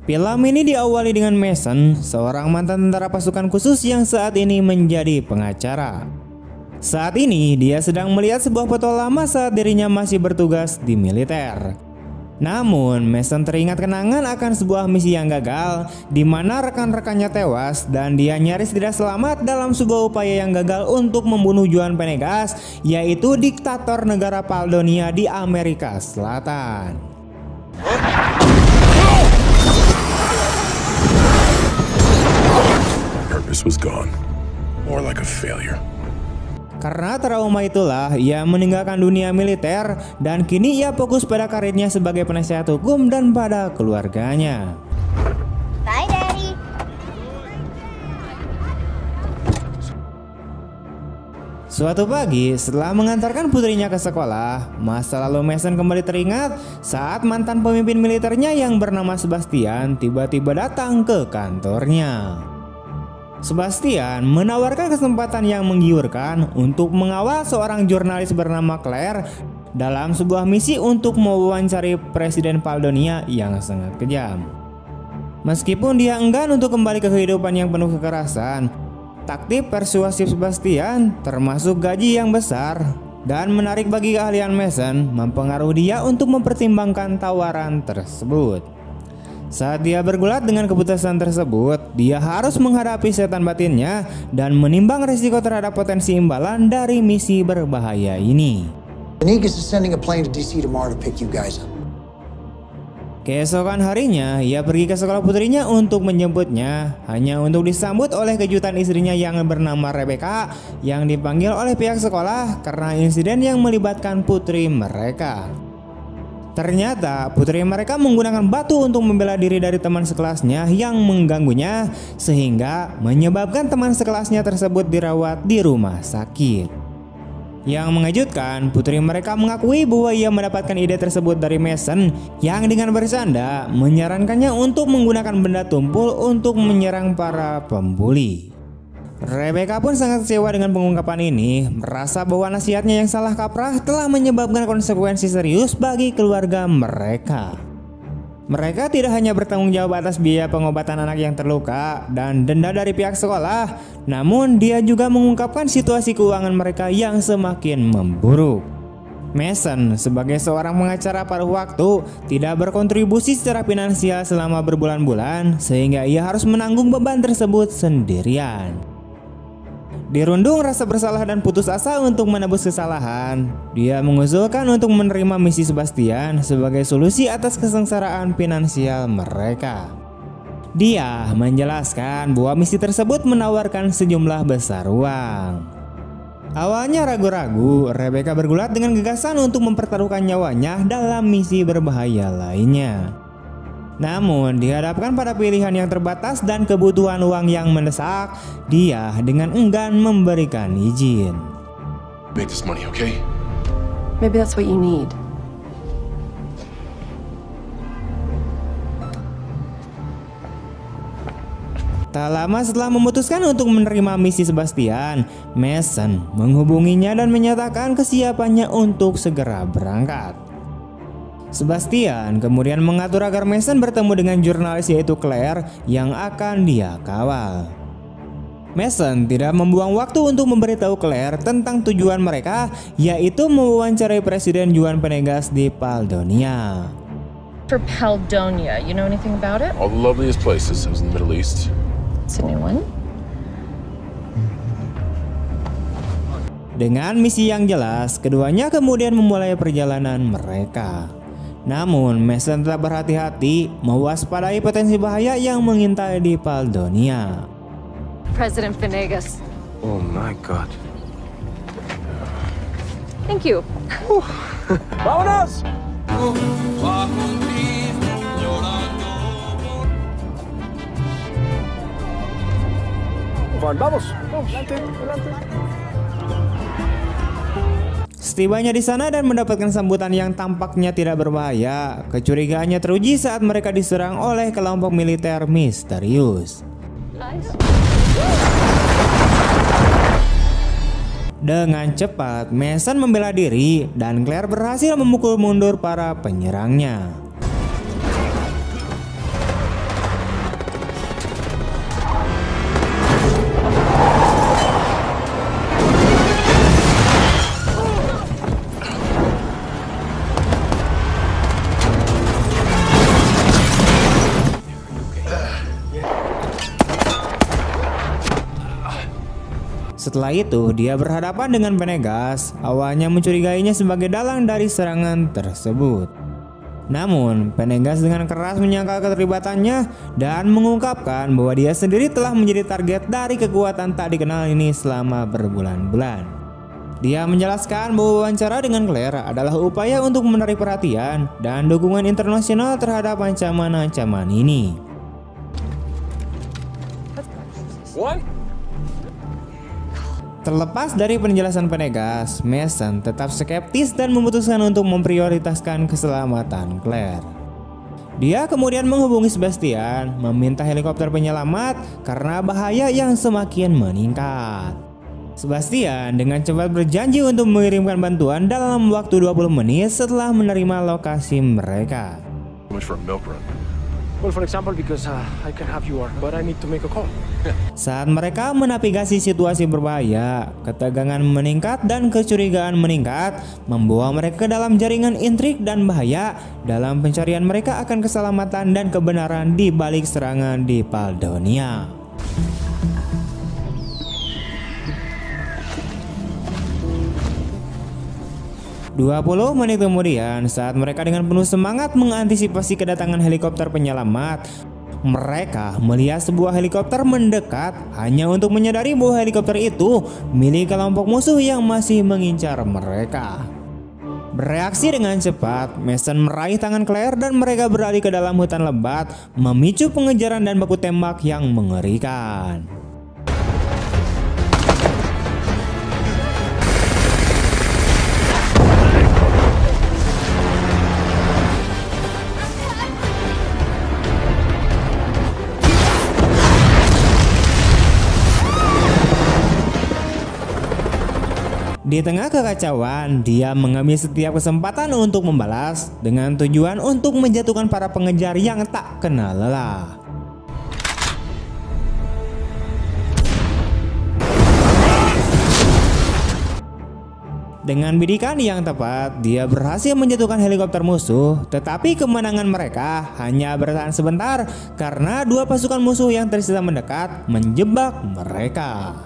Film ini diawali dengan Mason, seorang mantan tentara pasukan khusus yang saat ini menjadi pengacara. Saat ini dia sedang melihat sebuah foto lama saat dirinya masih bertugas di militer. Namun Mason teringat kenangan akan sebuah misi yang gagal, di mana rekan-rekannya tewas dan dia nyaris tidak selamat dalam sebuah upaya yang gagal untuk membunuh Juan Venegas, yaitu diktator negara Paldonia di Amerika Selatan. Purpose was gone, more like a failure. Karena trauma itulah ia meninggalkan dunia militer dan kini ia fokus pada karirnya sebagai penasihat hukum dan pada keluarganya. Bye, Daddy. Suatu pagi setelah mengantarkan putrinya ke sekolah, masa lalu Mason kembali teringat saat mantan pemimpin militernya yang bernama Sebastian tiba-tiba datang ke kantornya. Sebastian menawarkan kesempatan yang menggiurkan untuk mengawal seorang jurnalis bernama Claire dalam sebuah misi untuk mewawancari Presiden Paldonia yang sangat kejam. Meskipun dia enggan untuk kembali ke kehidupan yang penuh kekerasan, taktik persuasif Sebastian termasuk gaji yang besar dan menarik bagi keahlian Mason mempengaruhi dia untuk mempertimbangkan tawaran tersebut. Saat dia bergulat dengan keputusan tersebut, dia harus menghadapi setan batinnya dan menimbang risiko terhadap potensi imbalan dari misi berbahaya ini. Venegas is sending a plane to DC tomorrow to pick you guys up. Keesokan harinya, ia pergi ke sekolah putrinya untuk menjemputnya, hanya untuk disambut oleh kejutan istrinya yang bernama Rebecca yang dipanggil oleh pihak sekolah karena insiden yang melibatkan putri mereka. Ternyata putri mereka menggunakan batu untuk membela diri dari teman sekelasnya yang mengganggunya, sehingga menyebabkan teman sekelasnya tersebut dirawat di rumah sakit. Yang mengejutkan, putri mereka mengakui bahwa ia mendapatkan ide tersebut dari Mason yang dengan bersanda menyarankannya untuk menggunakan benda tumpul untuk menyerang para pembuli. Rebecca pun sangat kecewa dengan pengungkapan ini, merasa bahwa nasihatnya yang salah kaprah telah menyebabkan konsekuensi serius bagi keluarga mereka. Mereka tidak hanya bertanggung jawab atas biaya pengobatan anak yang terluka dan denda dari pihak sekolah, namun dia juga mengungkapkan situasi keuangan mereka yang semakin memburuk. Mason sebagai seorang pengacara pada waktu tidak berkontribusi secara finansial selama berbulan-bulan, sehingga ia harus menanggung beban tersebut sendirian. Dirundung rasa bersalah dan putus asa untuk menebus kesalahan, dia mengusulkan untuk menerima misi Sebastian sebagai solusi atas kesengsaraan finansial mereka. Dia menjelaskan bahwa misi tersebut menawarkan sejumlah besar uang. Awalnya ragu-ragu, Rebecca bergulat dengan gagasan untuk mempertaruhkan nyawanya dalam misi berbahaya lainnya. Namun dihadapkan pada pilihan yang terbatas dan kebutuhan uang yang mendesak, dia dengan enggan memberikan izin. Make this money, okay? Maybe that's what you need. Tak lama setelah memutuskan untuk menerima misi Sebastian, Mason menghubunginya dan menyatakan kesiapannya untuk segera berangkat. Sebastian kemudian mengatur agar Mason bertemu dengan jurnalis yaitu Claire yang akan dia kawal. Mason tidak membuang waktu untuk memberitahu Claire tentang tujuan mereka, yaitu mewawancarai Presiden Juan Venegas di Paldonia. For Paldonia, you know anything about it? All the loveliest places. I was in the Middle East. It's a new one. Dengan misi yang jelas, keduanya kemudian memulai perjalanan mereka. Namun Mason tetap berhati-hati, mewaspadai potensi bahaya yang mengintai di Paldonia. President Venegas. Oh my God. Thank you. ¡Vámonos! Juan, vamos. Adelante, adelante. Setibanya di sana dan mendapatkan sambutan yang tampaknya tidak berbahaya, kecurigaannya teruji saat mereka diserang oleh kelompok militer misterius. Dengan cepat, Mason membela diri dan Claire berhasil memukul mundur para penyerangnya. Setelah itu, dia berhadapan dengan Venegas, awalnya mencurigainya sebagai dalang dari serangan tersebut. Namun, Venegas dengan keras menyangkal keterlibatannya dan mengungkapkan bahwa dia sendiri telah menjadi target dari kekuatan tak dikenal ini selama berbulan-bulan. Dia menjelaskan bahwa wawancara dengan Claire adalah upaya untuk menarik perhatian dan dukungan internasional terhadap ancaman-ancaman ini. What? Terlepas dari penjelasan Venegas, Mason tetap skeptis dan memutuskan untuk memprioritaskan keselamatan Claire. Dia kemudian menghubungi Sebastian, meminta helikopter penyelamat karena bahaya yang semakin meningkat. Sebastian dengan cepat berjanji untuk mengirimkan bantuan dalam waktu 20 menit setelah menerima lokasi mereka. How much for a milk run? Well, for example, because I can have you, but I need to make a call. Saat mereka menavigasi situasi berbahaya, ketegangan meningkat dan kecurigaan meningkat, membawa mereka ke dalam jaringan intrik dan bahaya dalam pencarian mereka akan keselamatan dan kebenaran di balik serangan di Paldonia. "20 menit kemudian, saat mereka dengan penuh semangat mengantisipasi kedatangan helikopter penyelamat, mereka melihat sebuah helikopter mendekat hanya untuk menyadari bahwa helikopter itu milik kelompok musuh yang masih mengincar mereka. Bereaksi dengan cepat, Mason meraih tangan Claire dan mereka berlari ke dalam hutan lebat, memicu pengejaran dan baku tembak yang mengerikan. Di tengah kekacauan, dia mengambil setiap kesempatan untuk membalas dengan tujuan untuk menjatuhkan para pengejar yang tak kenal lelah. Dengan bidikan yang tepat, dia berhasil menjatuhkan helikopter musuh, tetapi kemenangan mereka hanya bertahan sebentar karena dua pasukan musuh yang tersisa mendekat menjebak mereka.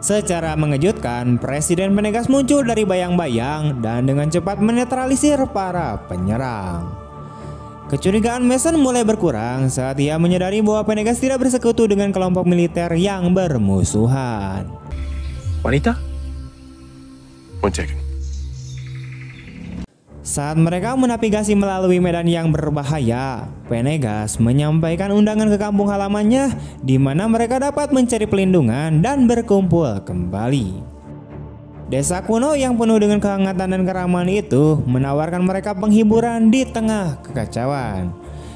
Secara mengejutkan, Presiden Venegas muncul dari bayang-bayang dan dengan cepat menetralisir para penyerang. Kecurigaan Mason mulai berkurang saat ia menyadari bahwa Venegas tidak bersekutu dengan kelompok militer yang bermusuhan. Juanita? Point taken. Saat mereka menavigasi melalui medan yang berbahaya, Venegas menyampaikan undangan ke kampung halamannya di mana mereka dapat mencari pelindungan dan berkumpul kembali. Desa kuno yang penuh dengan kehangatan dan keramahan itu menawarkan mereka penghiburan di tengah kekacauan.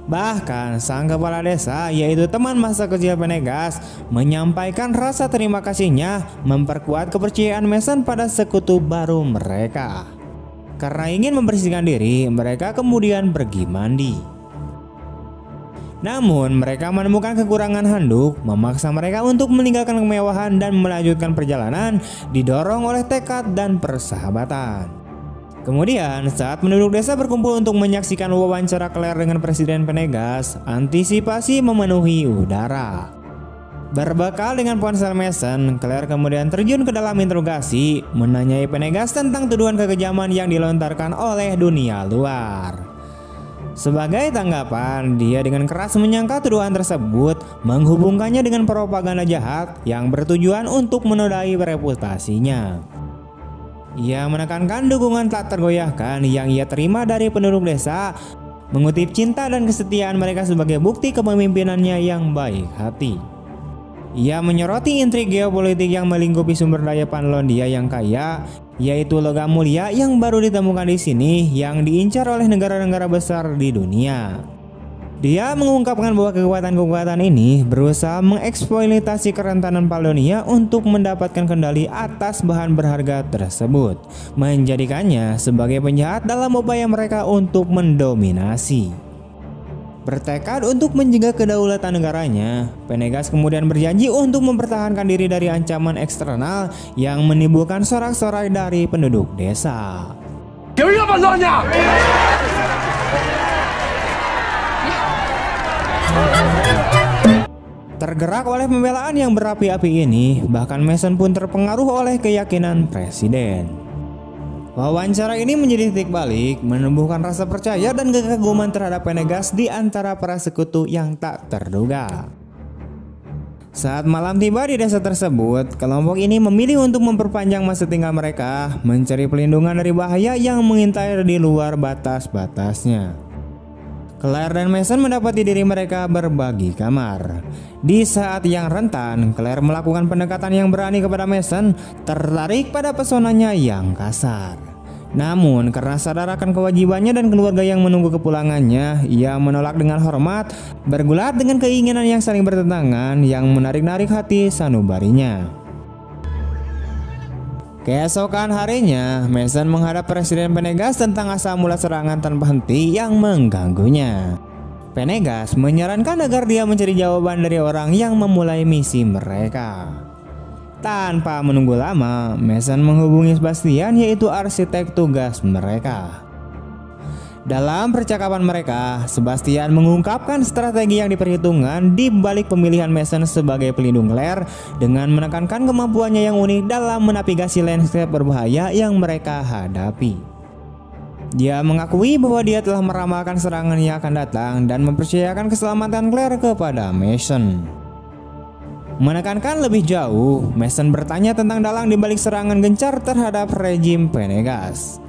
Bahkan sang kepala desa, yaitu teman masa kecil Venegas, menyampaikan rasa terima kasihnya memperkuat kepercayaan Mason pada sekutu baru mereka. Karena ingin membersihkan diri, mereka kemudian pergi mandi. Namun mereka menemukan kekurangan handuk, memaksa mereka untuk meninggalkan kemewahan dan melanjutkan perjalanan, didorong oleh tekad dan persahabatan. Kemudian saat penduduk desa berkumpul untuk menyaksikan wawancara Claire dengan Presiden Venegas, antisipasi memenuhi udara. Berbekal dengan ponsel Mason, Claire kemudian terjun ke dalam interogasi, menanyai Venegas tentang tuduhan kekejaman yang dilontarkan oleh dunia luar. Sebagai tanggapan, dia dengan keras menyangkal tuduhan tersebut, menghubungkannya dengan propaganda jahat yang bertujuan untuk menodai reputasinya. Ia menekankan dukungan tak tergoyahkan yang ia terima dari penduduk desa, mengutip cinta dan kesetiaan mereka sebagai bukti kepemimpinannya yang baik hati. Ia menyoroti intrik geopolitik yang melingkupi sumber daya Panlondia yang kaya, yaitu logam mulia yang baru ditemukan di sini yang diincar oleh negara-negara besar di dunia. Dia mengungkapkan bahwa kekuatan-kekuatan ini berusaha mengeksploitasi kerentanan Paldonia untuk mendapatkan kendali atas bahan berharga tersebut, menjadikannya sebagai penjahat dalam upaya mereka untuk mendominasi. Bertekad untuk menjaga kedaulatan negaranya, Venegas kemudian berjanji untuk mempertahankan diri dari ancaman eksternal yang menimbulkan sorak-sorai dari penduduk desa. ¡Que viva Paldonia! Tergerak oleh pembelaan yang berapi-api ini, bahkan Mason pun terpengaruh oleh keyakinan presiden. Wawancara ini menjadi titik balik, menumbuhkan rasa percaya dan kekaguman terhadap Venegas di antara para sekutu yang tak terduga. Saat malam tiba di desa tersebut, kelompok ini memilih untuk memperpanjang masa tinggal mereka, mencari pelindungan dari bahaya yang mengintai di luar batas-batasnya. Claire dan Mason mendapati diri mereka berbagi kamar. Di saat yang rentan, Claire melakukan pendekatan yang berani kepada Mason, tertarik pada pesonanya yang kasar. Namun karena sadar akan kewajibannya dan keluarga yang menunggu kepulangannya, ia menolak dengan hormat, bergulat dengan keinginan yang saling bertentangan yang menarik-narik hati sanubarinya. Keesokan harinya, Mason menghadap Presiden Venegas tentang asal mula serangan tanpa henti yang mengganggunya. Venegas menyarankan agar dia mencari jawaban dari orang yang memulai misi mereka. Tanpa menunggu lama, Mason menghubungi Sebastian, yaitu arsitek tugas mereka. Dalam percakapan mereka, Sebastian mengungkapkan strategi yang diperhitungkan di balik pemilihan Mason sebagai pelindung Claire dengan menekankan kemampuannya yang unik dalam menavigasi landscape berbahaya yang mereka hadapi. Dia mengakui bahwa dia telah meramalkan serangan yang akan datang dan mempercayakan keselamatan Claire kepada Mason. Menekankan lebih jauh, Mason bertanya tentang dalang di balik serangan gencar terhadap rejim Venegas.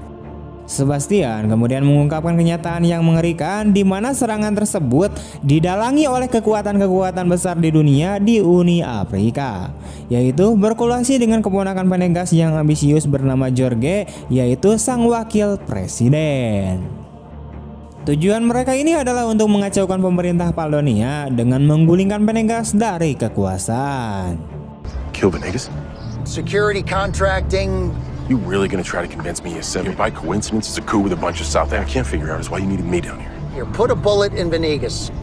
Sebastian kemudian mengungkapkan kenyataan yang mengerikan di mana serangan tersebut didalangi oleh kekuatan-kekuatan besar di dunia di Uni Afrika, yaitu berkolaborasi dengan keponakan Venegas yang ambisius bernama Jorge, yaitu sang wakil presiden. Tujuan mereka ini adalah untuk mengacaukan pemerintah Paldonia dengan menggulingkan Venegas dari kekuasaan. Kill Venegas? Security contracting. You really gonna try to convince me a seven by coincidence is a coup with a bunch of South I can't figure out is why you needed me down here. Here, put a bullet in Venegas.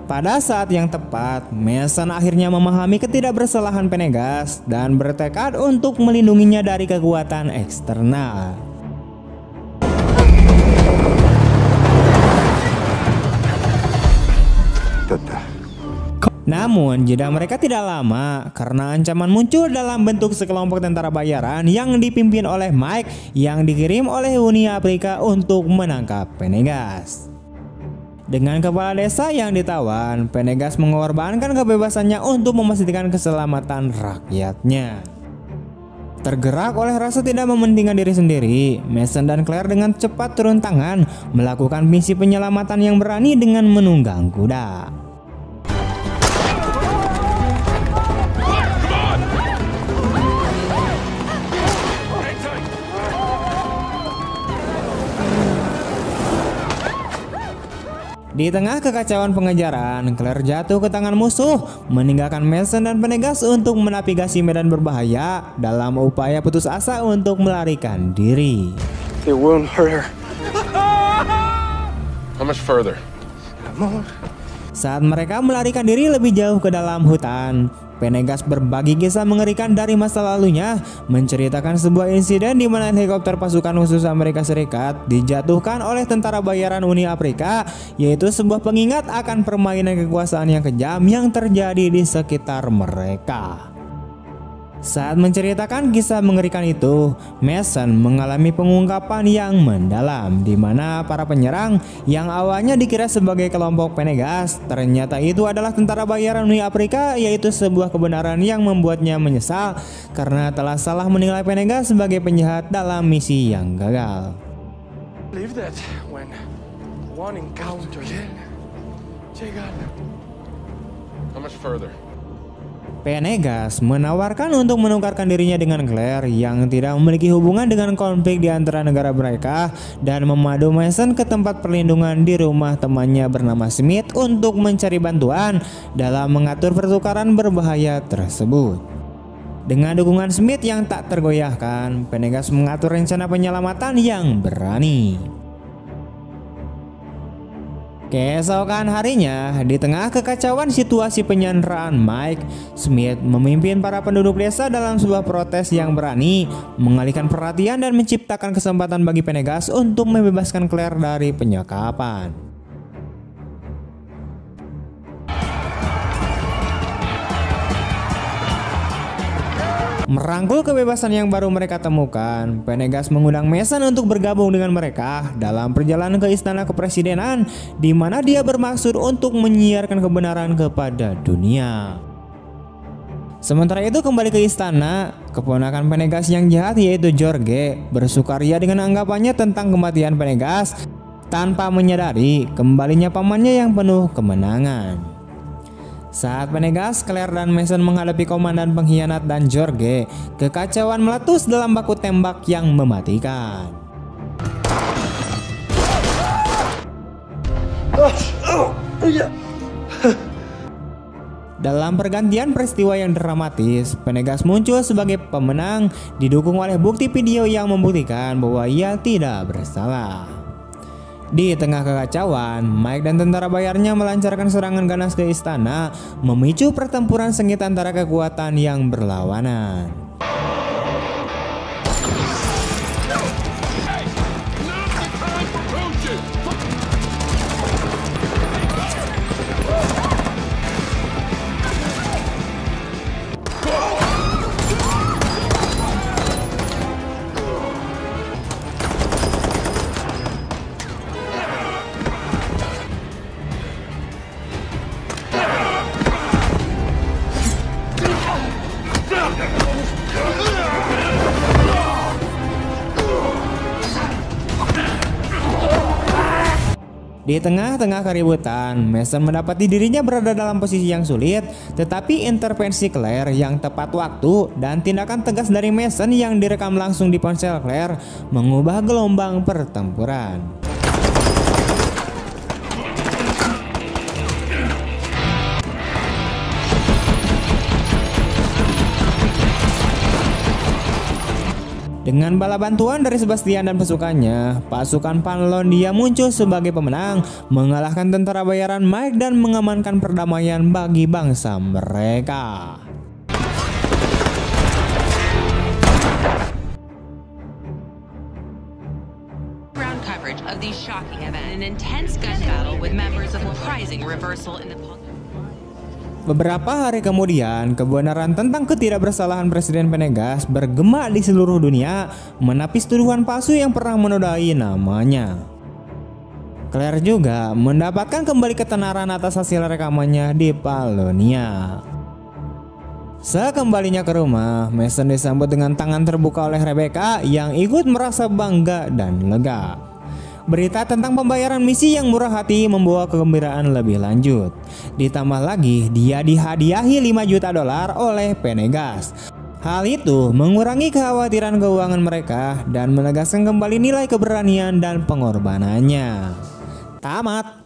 Pada saat yang tepat, Mason akhirnya memahami ketidakbersalahan Venegas dan bertekad untuk melindunginya dari kekuatan eksternal. Namun jeda mereka tidak lama karena ancaman muncul dalam bentuk sekelompok tentara bayaran yang dipimpin oleh Mike yang dikirim oleh Uni Afrika untuk menangkap Venegas. Dengan kepala desa yang ditawan, Venegas mengorbankan kebebasannya untuk memastikan keselamatan rakyatnya. Tergerak oleh rasa tidak mementingkan diri sendiri, Mason dan Claire dengan cepat turun tangan melakukan misi penyelamatan yang berani dengan menunggang kuda. Di tengah kekacauan pengejaran, Claire jatuh ke tangan musuh, meninggalkan Mason dan Venegas untuk menavigasi medan berbahaya dalam upaya putus asa untuk melarikan diri. It won't hurt her. How much further? Saat mereka melarikan diri lebih jauh ke dalam hutan, Venegas berbagi kisah mengerikan dari masa lalunya, menceritakan sebuah insiden di mana helikopter pasukan khusus Amerika Serikat dijatuhkan oleh tentara bayaran Uni Afrika, yaitu sebuah pengingat akan permainan kekuasaan yang kejam yang terjadi di sekitar mereka. Saat menceritakan kisah mengerikan itu, Mason mengalami pengungkapan yang mendalam di mana para penyerang yang awalnya dikira sebagai kelompok Venegas ternyata itu adalah tentara bayaran Uni Afrika, yaitu sebuah kebenaran yang membuatnya menyesal karena telah salah menilai Venegas sebagai penjahat dalam misi yang gagal. Believe that when one encounter llegan. How much further? Venegas menawarkan untuk menukarkan dirinya dengan Claire yang tidak memiliki hubungan dengan konflik di antara negara mereka dan memadu Mason ke tempat perlindungan di rumah temannya bernama Smith untuk mencari bantuan dalam mengatur pertukaran berbahaya tersebut. Dengan dukungan Smith yang tak tergoyahkan, Venegas mengatur rencana penyelamatan yang berani. Keesokan harinya, di tengah kekacauan situasi penyanderaan Mike, Smith memimpin para penduduk desa dalam sebuah protes yang berani, mengalihkan perhatian dan menciptakan kesempatan bagi Venegas untuk membebaskan Claire dari penyekapan. Merangkul kebebasan yang baru mereka temukan, Venegas mengundang Mason untuk bergabung dengan mereka dalam perjalanan ke istana kepresidenan, di mana dia bermaksud untuk menyiarkan kebenaran kepada dunia. Sementara itu kembali ke istana, keponakan Venegas yang jahat yaitu Jorge bersukaria dengan anggapannya tentang kematian Venegas tanpa menyadari kembalinya pamannya yang penuh kemenangan. Saat Venegas, Claire dan Mason menghadapi komandan pengkhianat dan Jorge, kekacauan meletus dalam baku tembak yang mematikan. Dalam pergantian peristiwa yang dramatis, Venegas muncul sebagai pemenang, didukung oleh bukti video yang membuktikan bahwa ia tidak bersalah. Di tengah kekacauan, Mike dan tentara bayarnya melancarkan serangan ganas ke istana, memicu pertempuran sengit antara kekuatan yang berlawanan. Di tengah-tengah keributan, Mason mendapati dirinya berada dalam posisi yang sulit, tetapi intervensi Claire yang tepat waktu dan tindakan tegas dari Mason yang direkam langsung di ponsel Claire mengubah gelombang pertempuran. Dengan bala bantuan dari Sebastian dan pasukannya, pasukan Finlandia muncul sebagai pemenang, mengalahkan tentara bayaran Mike dan mengamankan perdamaian bagi bangsa mereka. Ground coverage of the shocking event, an intense gun battle with members of surprising reversal in the Beberapa hari kemudian, kebenaran tentang ketidakbersalahan Presiden Venegas bergema di seluruh dunia, menepis tuduhan palsu yang pernah menodai namanya. Claire juga mendapatkan kembali ketenaran atas hasil rekamannya di Polonia. Sekembalinya ke rumah, Mason disambut dengan tangan terbuka oleh Rebecca yang ikut merasa bangga dan lega. Berita tentang pembayaran misi yang murah hati membawa kegembiraan lebih lanjut. Ditambah lagi, dia dihadiahi $5 juta oleh Venegas. Hal itu mengurangi kekhawatiran keuangan mereka dan menegaskan kembali nilai keberanian dan pengorbanannya. Tamat.